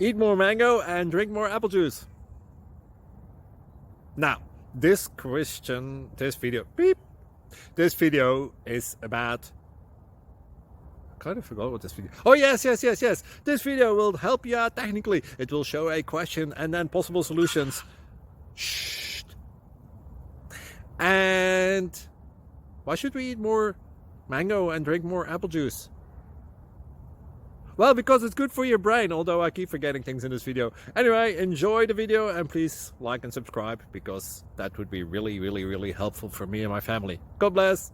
Eat more mango and drink more apple juice. Now, this video is about, I kind of forgot what this video. Oh, yes. This video will help you out technically. It will show a question and then possible solutions. Shh. And why should we eat more mango and drink more apple juice? Well, because it's good for your brain, although I keep forgetting things in this video. Anyway, enjoy the video and please like and subscribe, because that would be really helpful for me and my family. God bless.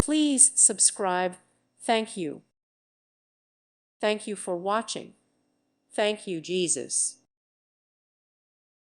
Please subscribe. Thank you. Thank you for watching. Thank you, Jesus.